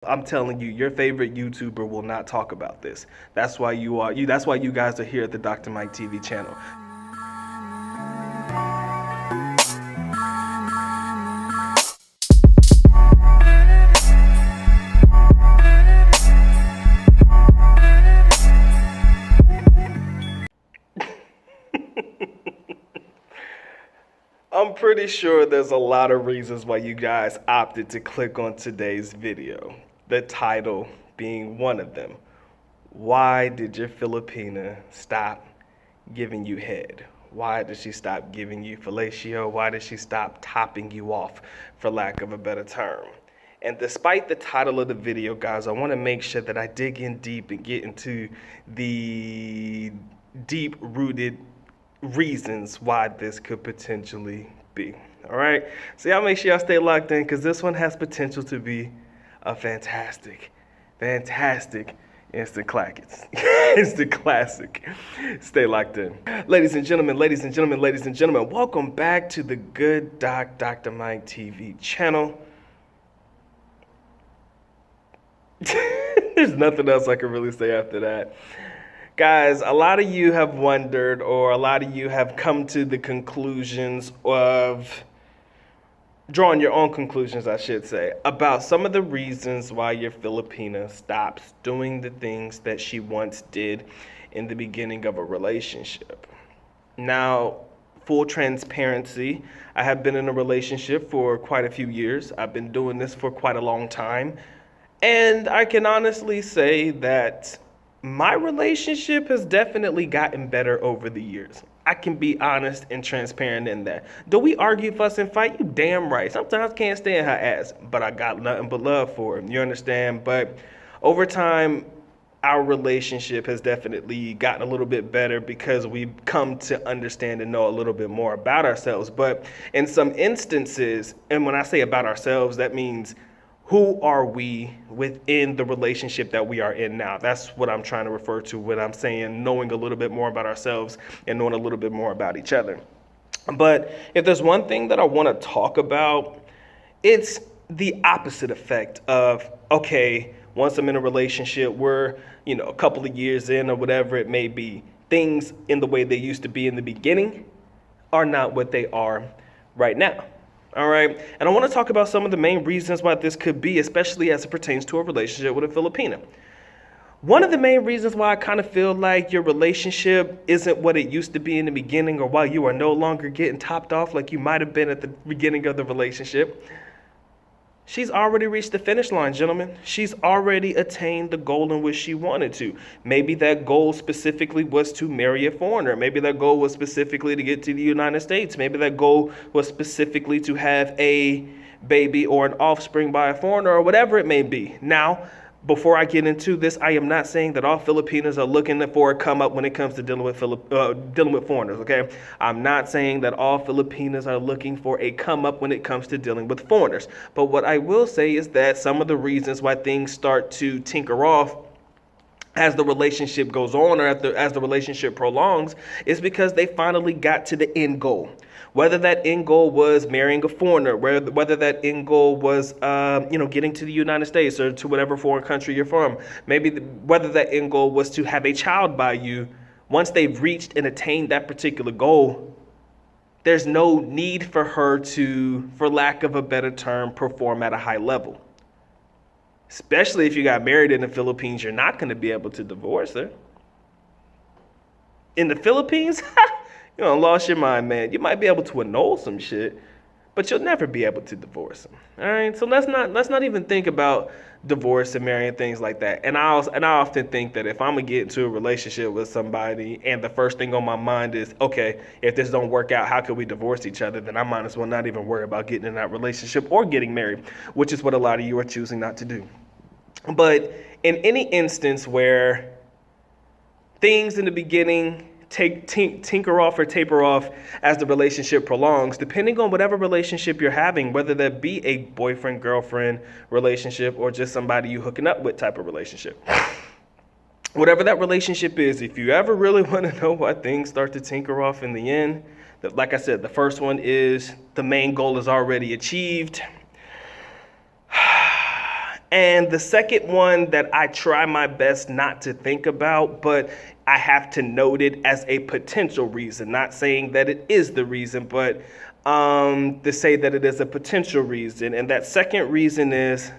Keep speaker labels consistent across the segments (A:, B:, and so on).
A: I'm telling you, your favorite YouTuber will not talk about this. That's why that's why you guys are here at the Dr. Mike TV channel. I'm pretty sure there's a lot of reasons why you guys opted to click on today's video. The title being one of them. Why did your Filipina stop giving you head? Why did she stop giving you fellatio? Why did she stop topping you off, for lack of a better term? And despite the title of the video, guys, I want to make sure that I dig in deep and get into the deep-rooted reasons why this could potentially be. All right, so y'all make sure y'all stay locked in, because this one has potential to be a fantastic instant classic. Instant classic. Stay locked in. Ladies and gentlemen, welcome back to the Good Dr. Mike TV channel. There's nothing else I can really say after that. Guys, a lot of you have wondered, or a lot of you have come to the conclusions of, drawing your own conclusions, I should say, about some of the reasons why your Filipina stops doing the things that she once did in the beginning of a relationship. Now, full transparency, I have been in a relationship for quite a few years. I've been doing this for quite a long time. And I can honestly say that my relationship has definitely gotten better over the years. I can be honest and transparent in that. Do we argue, fuss, and fight? You damn right. Sometimes can't stand her ass, but I got nothing but love for her. You understand? But over time, our relationship has definitely gotten a little bit better because we've come to understand and know a little bit more about ourselves. But in some instances, and when I say about ourselves, that means who are we within the relationship that we are in now? That's what I'm trying to refer to when I'm saying knowing a little bit more about ourselves and knowing a little bit more about each other. But if there's one thing that I want to talk about, it's the opposite effect of, okay, once I'm in a relationship, we're, a couple of years in or whatever it may be, things in the way they used to be in the beginning are not what they are right now. All right, and I want to talk about some of the main reasons why this could be, especially as it pertains to a relationship with a Filipina. One of the main reasons why I kind of feel like your relationship isn't what it used to be in the beginning, or why you are no longer getting topped off like you might have been at the beginning of the relationship, she's already reached the finish line, gentlemen. She's already attained the goal in which she wanted to. Maybe that goal specifically was to marry a foreigner. Maybe that goal was specifically to get to the United States. Maybe that goal was specifically to have a baby or an offspring by a foreigner, or whatever it may be. Now, before I get into this, I am not saying that all Filipinos are looking for a come up when it comes to dealing with foreigners, okay? I'm not saying that all Filipinos are looking for a come up when it comes to dealing with foreigners. But what I will say is that some of the reasons why things start to tinker off as the relationship goes on, or as the relationship prolongs, is because they finally got to the end goal. Whether that end goal was marrying a foreigner, whether that end goal was, getting to the United States or to whatever foreign country you're from, whether that end goal was to have a child by you, once they've reached and attained that particular goal, there's no need for her to, for lack of a better term, perform at a high level. Especially if you got married in the Philippines, you're not going to be able to divorce her. In the Philippines, you lost your mind, man. You might be able to annul some shit, but you'll never be able to divorce them. All right, so let's not even think about divorce and marrying, things like that. And I often think that if I'm gonna get into a relationship with somebody, and the first thing on my mind is, okay, if this don't work out, how can we divorce each other? Then I might as well not even worry about getting in that relationship or getting married, which is what a lot of you are choosing not to do. But in any instance where things in the beginning tinker off or taper off as the relationship prolongs, depending on whatever relationship you're having, whether that be a boyfriend-girlfriend relationship or just somebody you hooking up with type of relationship. Whatever that relationship is, if you ever really want to know why things start to tinker off in the end, like I said, the first one is the main goal is already achieved. And the second one that I try my best not to think about, but I have to note it as a potential reason, not saying that it is the reason, but to say that it is a potential reason. And that second reason is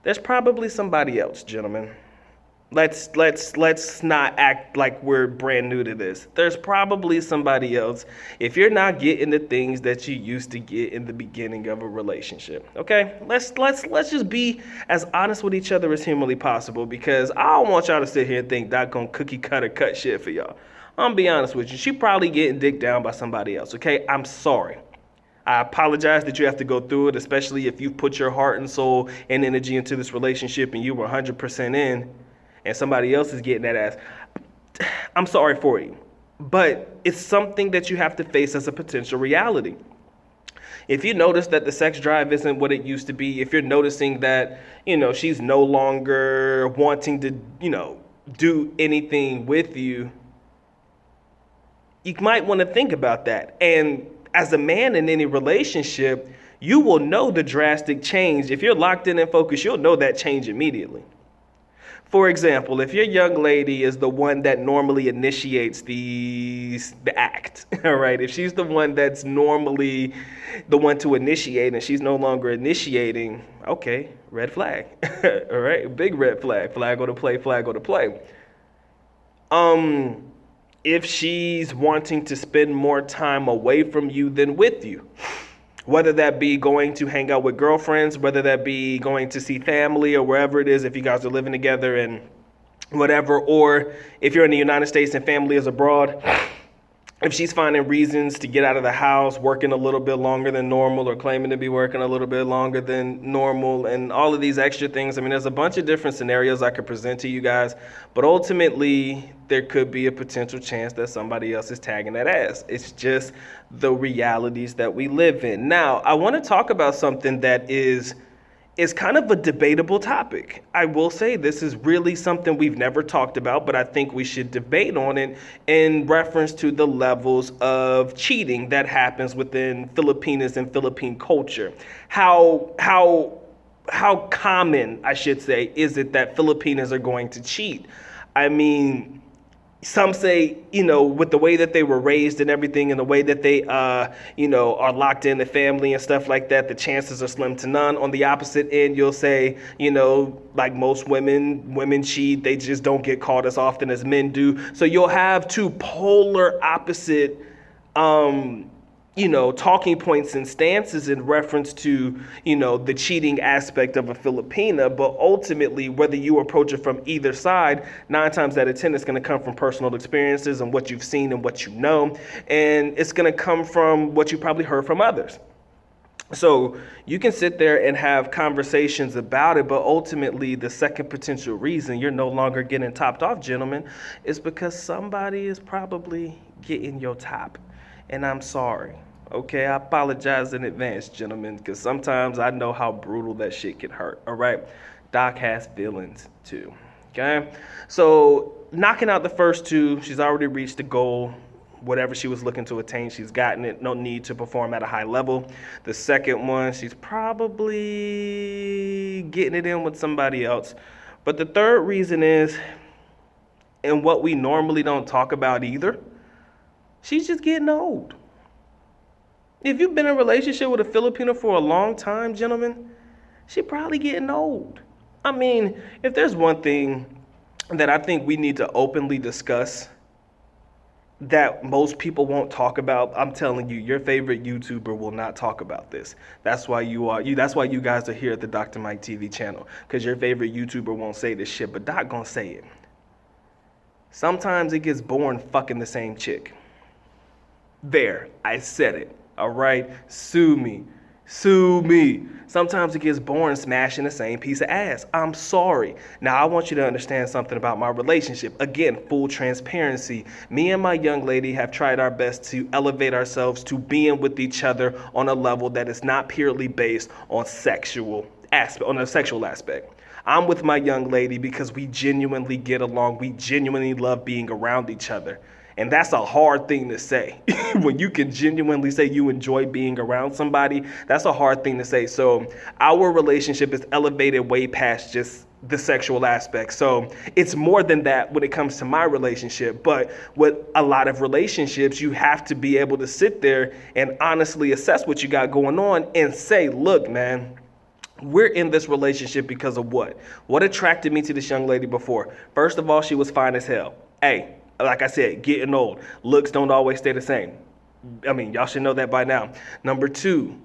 A: there's probably somebody else, gentlemen. Let's not act like we're brand new to this. There's probably somebody else if you're not getting the things that you used to get in the beginning of a relationship. Okay? Let's just be as honest with each other as humanly possible, because I don't want y'all to sit here and think that gonna cookie cutter cut shit for y'all. I'm gonna be honest with you. She probably getting dicked down by somebody else. Okay? I'm sorry. I apologize that you have to go through it, especially if you put your heart and soul and energy into this relationship and you were 100% in, and somebody else is getting that ass. I'm sorry for you. But it's something that you have to face as a potential reality. If you notice that the sex drive isn't what it used to be, if you're noticing that, she's no longer wanting to, do anything with you, you might want to think about that. And as a man in any relationship, you will know the drastic change. If you're locked in and focused, you'll know that change immediately. For example, if your young lady is the one that normally initiates the act, all right, if she's the one that's normally the one to initiate and she's no longer initiating, okay, red flag, all right, big red flag, flag on the play, flag on the play. If she's wanting to spend more time away from you than with you, whether that be going to hang out with girlfriends, whether that be going to see family or wherever it is, if you guys are living together and whatever, or if you're in the United States and family is abroad, if she's finding reasons to get out of the house, working a little bit longer than normal or claiming to be working a little bit longer than normal and all of these extra things. I mean, there's a bunch of different scenarios I could present to you guys, but ultimately there could be a potential chance that somebody else is tagging that ass. It's just the realities that we live in. Now, I want to talk about something that is kind of a debatable topic. I will say this is really something we've never talked about, but I think we should debate on it in reference to the levels of cheating that happens within Filipinas and Philippine culture. How common, I should say, is it that Filipinas are going to cheat? I mean, some say, with the way that they were raised and everything and the way that they, are locked in the family and stuff like that, the chances are slim to none. On the opposite end, you'll say, like most women cheat. They just don't get caught as often as men do. So you'll have two polar opposite, talking points and stances in reference to, the cheating aspect of a Filipina. But ultimately, whether you approach it from either side, 9 times out of 10, it's going to come from personal experiences and what you've seen and what you know. And it's going to come from what you probably heard from others. So you can sit there and have conversations about it, but ultimately the second potential reason you're no longer getting topped off, gentlemen, is because somebody is probably getting your top. And I'm sorry. Okay, I apologize in advance, gentlemen, because sometimes I know how brutal that shit can hurt. All right, Doc has feelings too. Okay, so knocking out the first two, she's already reached the goal. Whatever she was looking to attain, she's gotten it. No need to perform at a high level. The second one, she's probably getting it in with somebody else. But the third reason is, and what we normally don't talk about either, she's just getting old. If you've been in a relationship with a Filipino for a long time, gentlemen, she's probably getting old. I mean, if there's one thing that I think we need to openly discuss that most people won't talk about, I'm telling you, your favorite YouTuber will not talk about this. That's why that's why you guys are here at the Dr. Mike TV channel, because your favorite YouTuber won't say this shit, but Doc gonna say it. Sometimes it gets boring fucking the same chick. There, I said it. All right, sue me. Sometimes it gets boring smashing the same piece of ass. I'm sorry. Now, I want you to understand something about my relationship. Again, full transparency. Me and my young lady have tried our best to elevate ourselves to being with each other on a level that is not purely based on a sexual aspect. I'm with my young lady because we genuinely get along. We genuinely love being around each other. And that's a hard thing to say. When you can genuinely say you enjoy being around somebody, that's a hard thing to say. So our relationship is elevated way past just the sexual aspect. So it's more than that when it comes to my relationship. But with a lot of relationships, you have to be able to sit there and honestly assess what you got going on and say, look, man, we're in this relationship because of what? What attracted me to this young lady before? First of all, she was fine as hell. Hey, like I said, getting old. Looks don't always stay the same. I mean, y'all should know that by now. Number two,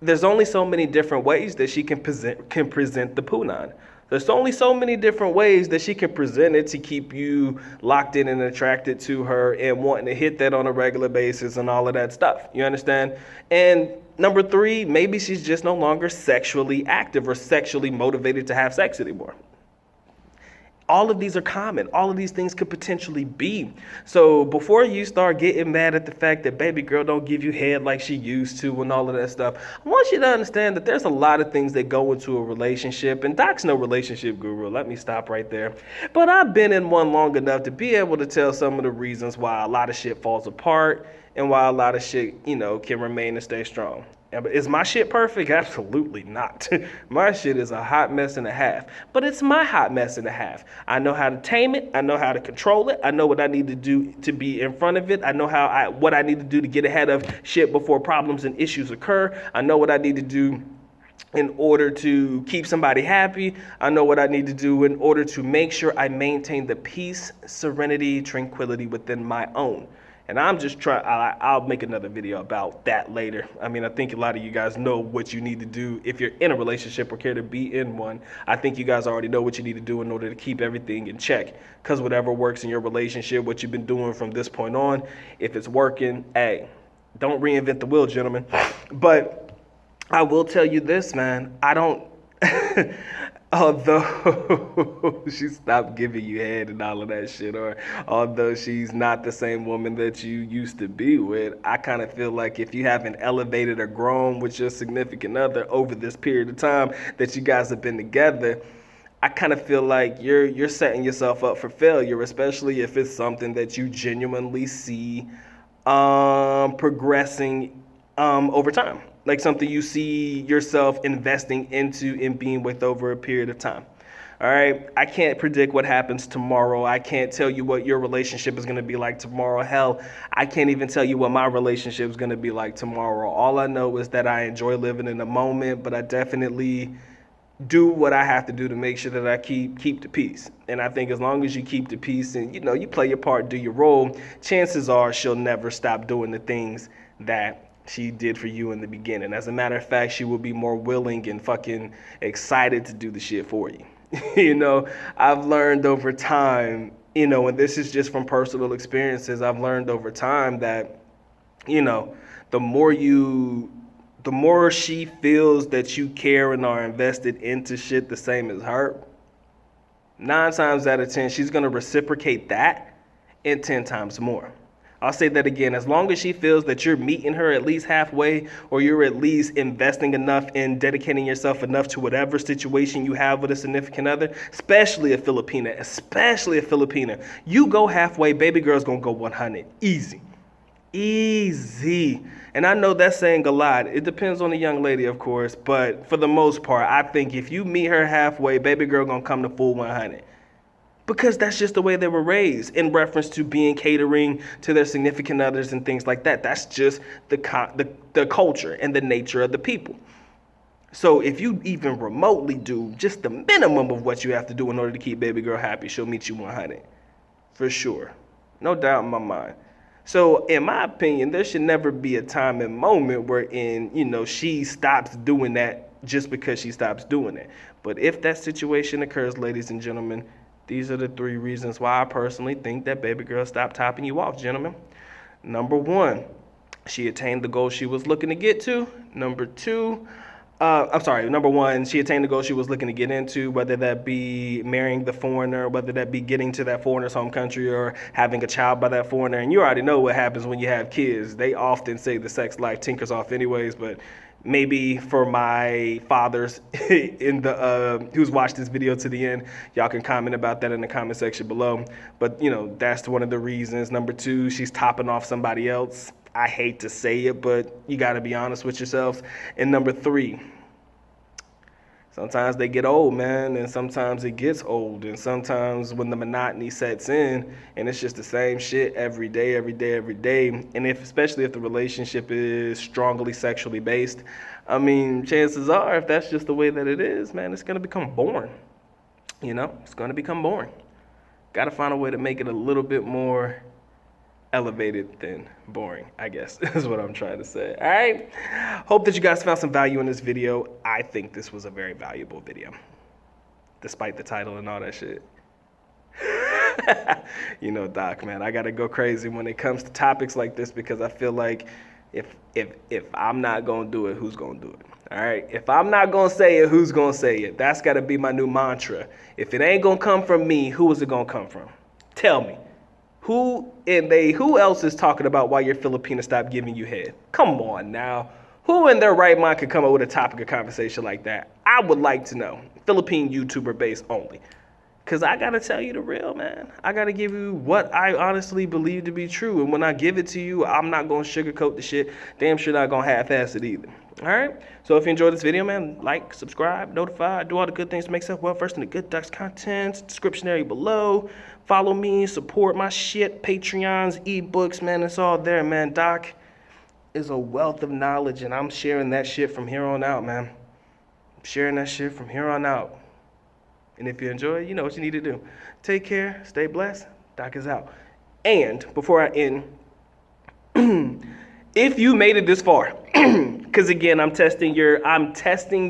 A: there's only so many different ways that she can present the punan. There's only so many different ways that she can present it to keep you locked in and attracted to her and wanting to hit that on a regular basis and all of that stuff. You understand? And number three, maybe she's just no longer sexually active or sexually motivated to have sex anymore. All of these are common. All of these things could potentially be. So before you start getting mad at the fact that baby girl don't give you head like she used to and all of that stuff, I want you to understand that there's a lot of things that go into a relationship. And Doc's no relationship guru. Let me stop right there. But I've been in one long enough to be able to tell some of the reasons why a lot of shit falls apart and why a lot of shit, can remain and stay strong. Is my shit perfect? Absolutely not. My shit is a hot mess and a half. But it's my hot mess and a half. I know how to tame it. I know how to control it. I know what I need to do to be in front of it. I know what I need to do to get ahead of shit before problems and issues occur. I know what I need to do in order to keep somebody happy. I know what I need to do in order to make sure I maintain the peace, serenity, tranquility within my own. And I'm just trying, I'll make another video about that later. I mean, I think a lot of you guys know what you need to do if you're in a relationship or care to be in one. I think you guys already know what you need to do in order to keep everything in check. Because whatever works in your relationship, what you've been doing from this point on, if it's working, hey, don't reinvent the wheel, gentlemen. But I will tell you this, man. I don't... Although she stopped giving you head and all of that shit, or although she's not the same woman that you used to be with, I kind of feel like if you haven't elevated or grown with your significant other over this period of time that you guys have been together, I kind of feel like you're setting yourself up for failure, especially if it's something that you genuinely see progressing over time. Like something you see yourself investing into and being with over a period of time. All right. I can't predict what happens tomorrow. I can't tell you what your relationship is going to be like tomorrow. Hell, I can't even tell you what my relationship is going to be like tomorrow. All I know is that I enjoy living in the moment, but I definitely do what I have to do to make sure that I keep the peace. And I think as long as you keep the peace and, you play your part, do your role, chances are she'll never stop doing the things that she did for you in the beginning. As a matter of fact, she will be more willing and fucking excited to do the shit for you. I've learned over time, and this is just from personal experiences, I've learned over time that, the more she feels that you care and are invested into shit the same as her, 9 times out of 10, she's going to reciprocate that and 10 times more. I'll say that again. As long as she feels that you're meeting her at least halfway, or you're at least investing enough and dedicating yourself enough to whatever situation you have with a significant other, especially a Filipina, you go halfway, baby girl's gonna go 100. Easy. And I know that's saying a lot. It depends on the young lady, of course, but for the most part, I think if you meet her halfway, baby girl gonna come to full 100. Because that's just the way they were raised in reference to being catering to their significant others and things like that. That's just the culture and the nature of the people. So if you even remotely do just the minimum of what you have to do in order to keep baby girl happy, she'll meet you 100. For sure. No doubt in my mind. So in my opinion, there should never be a time and moment wherein, she stops doing that just because she stops doing it. But if that situation occurs, ladies and gentlemen, these are the 3 reasons why I personally think that baby girl stopped topping you off, gentlemen. Number 1, she attained the goal she was looking to get to. Number 1, she attained the goal she was looking to get into, whether that be marrying the foreigner, whether that be getting to that foreigner's home country or having a child by that foreigner. And you already know what happens when you have kids. They often say the sex life tinkers off anyways, but Maybe for my fathers in the who's watched this video to the end, y'all can comment about that in the comment section below. But that's one of the reasons. Number two, she's topping off somebody else. I hate to say it, but you got to be honest with yourselves. And number three, sometimes they get old, man, and sometimes it gets old, and sometimes when the monotony sets in and it's just the same shit every day, and especially if the relationship is strongly sexually based, I mean, chances are, if that's just the way that it is, man, it's gonna become boring. It's gonna become boring. Got to find a way to make it a little bit more elevated than boring, I guess, is what I'm trying to say. All right. Hope that you guys found some value in this video. I think this was a very valuable video, despite the title and all that shit. Doc, man, I gotta go crazy when it comes to topics like this, because I feel like if I'm not gonna do it, who's gonna do it? All right. If I'm not gonna say it, who's gonna say it? That's gotta be my new mantra. If it ain't gonna come from me, who is it gonna come from? Tell me. Who else is talking about why your Filipina stopped giving you head? Come on now. Who in their right mind could come up with a topic of conversation like that? I would like to know. Philippine YouTuber based only. Because I got to tell you the real, man. I got to give you what I honestly believe to be true. And when I give it to you, I'm not going to sugarcoat the shit. Damn sure not going to half-ass it either. All right? So if you enjoyed this video, man, like, subscribe, notify, do all the good things to make yourself well versed in the good Docs content. Description area below. Follow me, support my shit, Patreons, ebooks, man. It's all there, man. Doc is a wealth of knowledge, and I'm sharing that shit from here on out, man. I'm sharing that shit from here on out. And if you enjoy it, you know what you need to do. Take care, stay blessed. Doc is out. And before I end, if you made it this far, because again, I'm testing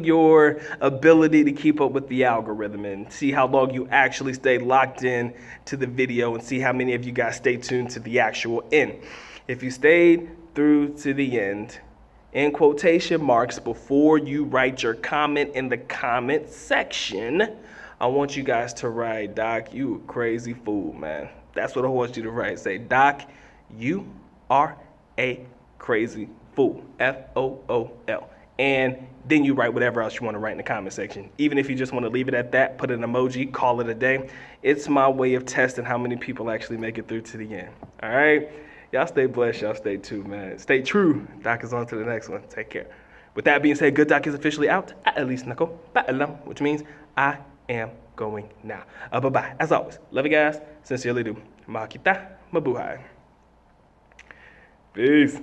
A: your ability to keep up with the algorithm and see how long you actually stay locked in to the video and see how many of you guys stay tuned to the actual end. If you stayed through to the end, in quotation marks, before you write your comment in the comment section, I want you guys to write, Doc, you a crazy fool, man. That's what I want you to write. Say, Doc, you are a crazy fool. FOOL. And then you write whatever else you want to write in the comment section. Even if you just want to leave it at that, put an emoji, call it a day. It's my way of testing how many people actually make it through to the end. All right? Y'all stay blessed. Y'all stay tuned, man. Stay true. Doc is on to the next one. Take care. With that being said, Good Doc is officially out. At least Nako Paalam, which means I am going now. Bye-bye. As always, love you guys. Sincerely do. Makita. Mabuhay. Peace.